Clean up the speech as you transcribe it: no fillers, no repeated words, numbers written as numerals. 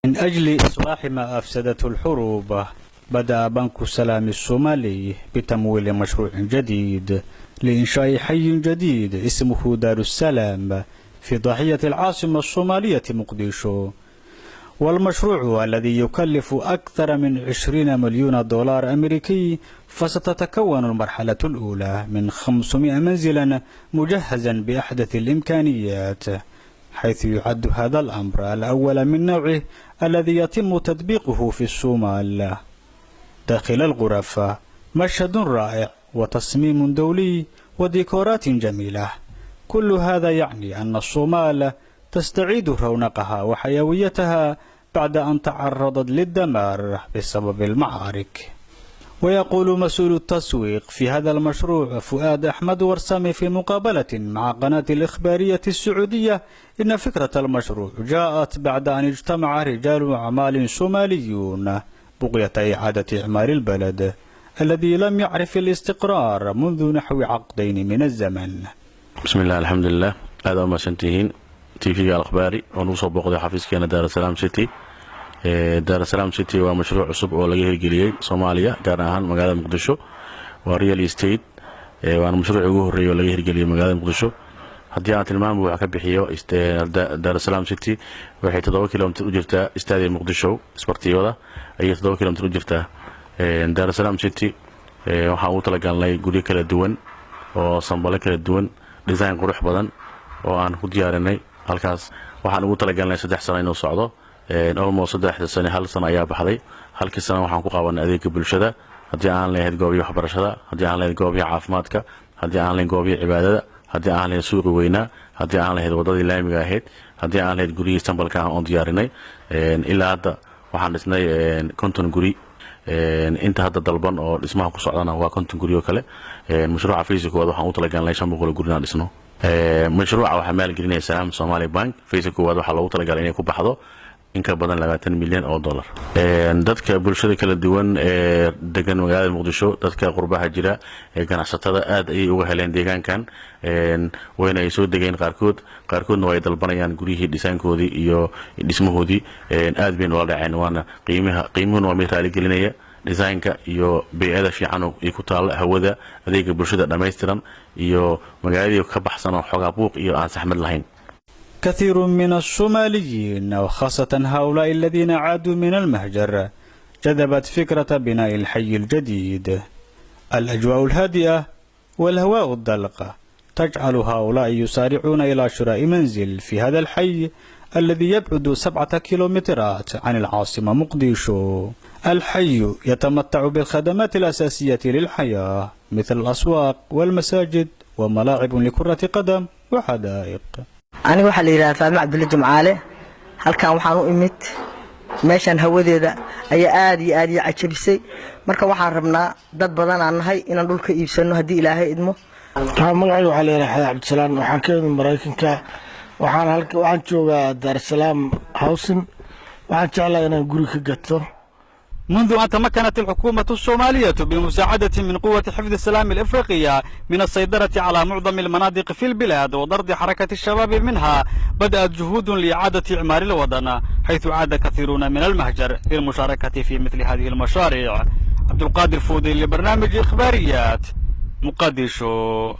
من أجل إصلاح ما أفسدته الحروب، بدأ بنك السلام الصومالي بتمويل مشروع جديد لإنشاء حي جديد اسمه دار السلام في ضاحية العاصمة الصومالية مقديشو. والمشروع الذي يكلف أكثر من 20 مليون دولار أمريكي، فستتكون المرحلة الأولى من 500 منزلا مجهزا بأحدث الإمكانيات، حيث يعد هذا الأمر الأول من نوعه الذي يتم تطبيقه في الصومال. داخل الغرف مشهد رائع وتصميم دولي وديكورات جميلة، كل هذا يعني أن الصومال تستعيد رونقها وحيويتها بعد أن تعرضت للدمار بسبب المعارك. ويقول مسؤول التسويق في هذا المشروع فؤاد أحمد ورسامي في مقابلة مع قناة الإخبارية السعودية إن فكرة المشروع جاءت بعد أن اجتمع رجال أعمال صوماليون بغية إعادة إعمار البلد الذي لم يعرف الاستقرار منذ نحو عقدين من الزمن. بسم الله الحمد لله. هذا ما سنتين تيفي الأخباري ونوصل بقضي حفيز كان دار السلام سيتي. دار السلام سيتي ومشروع عصب oo laga hirgeliyay Soomaaliya gaar ahaan magaalada Muqdisho waa real estate waana mashruuc ugu horeeyay oo laga hirgeliyay magaalada Muqdisho. Haddii aan tilmaamo waxa ka bixiyo Dar es Salaam City waxay 7 kilomitir u jirtaa istaadiga Muqdisho Sportiyoda ayay 7 kilomitir u jirtaa. Dar es Salaam City waxa uu talagalnay guri kala duwan oo sambalo kala duwan, design qurux badan oo aan ku diyaarinay. halkaas waxaan ugu talagalnay 3 sano inuu socdo. almost 3 sano hal sano ayaa baxday. halkii sano waxaan ku qabanay adeegga bulshada, haddii aan leeyahay goobiyo waxbarashada, haddii aan leeyahay goobiyo caafimaadka, haddii aan leeyahay goobiyo cibaadada, haddii aan leeyahay suuqa weynaa, haddii aan leeyahay wadadii laamiga ahayd, haddii aan leeyahay guriyada sambalka aan diyaarinay. ilaa hadda waxaan dhisnay 50 guri. inta hadda dalban oo dhismaha ku socdana waa 50 guri oo kale. mashruuca fiisiga koowaad waxaan u talagalnay 500 guri inaan dhisno. mashruuca waxaa maalgelinaya Salaam Somali Bank. fiisiga koowaad waxaa loogu talagalay inay ku baxdo in ka badan 20 milyan oo dollar. dadka bulshada kala duwan ee degan magaalada Muqdisho, dadka qurbaha jira ee ganacsatada aad ay uga heleen deegaankan, wayna ay soo degeen qaarkoodna way dalbanayaan guriyihii dhisaankoodii iyo dhismahoodii. aad bay wala dhaceen, waana qiimuhuna waa mid raali gelinaya design-ka iyo beeyada fiican oo ku taal hawada, adeegga bulshada dhameystiran iyo magaaladii ka baxsan oo xogaa buuq iyo aan saxmad lahayn. كثير من الصوماليين وخاصة هؤلاء الذين عادوا من المهجر جذبت فكرة بناء الحي الجديد. الأجواء الهادئة والهواء الطلق تجعل هؤلاء يسارعون إلى شراء منزل في هذا الحي الذي يبعد 7 كيلومترات عن العاصمة مقديشو. الحي يتمتع بالخدمات الأساسية للحياة مثل الأسواق والمساجد وملاعب لكرة قدم وحدائق. أنا waxaa la yiraahdaa Faama Cabdulla Jumcaale. halkan waxaan u imid meeshan hawadeeda ayaa aad iyo aad cajabisay, marka waxaan rabnaa dad badan aan nahay inaan dhulka iibsano haddii Ilaahay idmo. magacayga waxaa la yiraahdaa Cabdisalaam, waxaan ka imid Mareykanka. waxaan joogaa Dar es Salaam Housing. waxaan jeclahay inaan guri ka gato. منذ أن تمكنت الحكومة الصومالية بمساعدة من قوة حفظ السلام الإفريقية من السيطرة على معظم المناطق في البلاد وطرد حركة الشباب منها، بدأت جهود لإعادة إعمار الوطن، حيث عاد كثيرون من المهجر للمشاركة في مثل هذه المشاريع. عبد القادر فودي لبرنامج إخباريات مقديشو.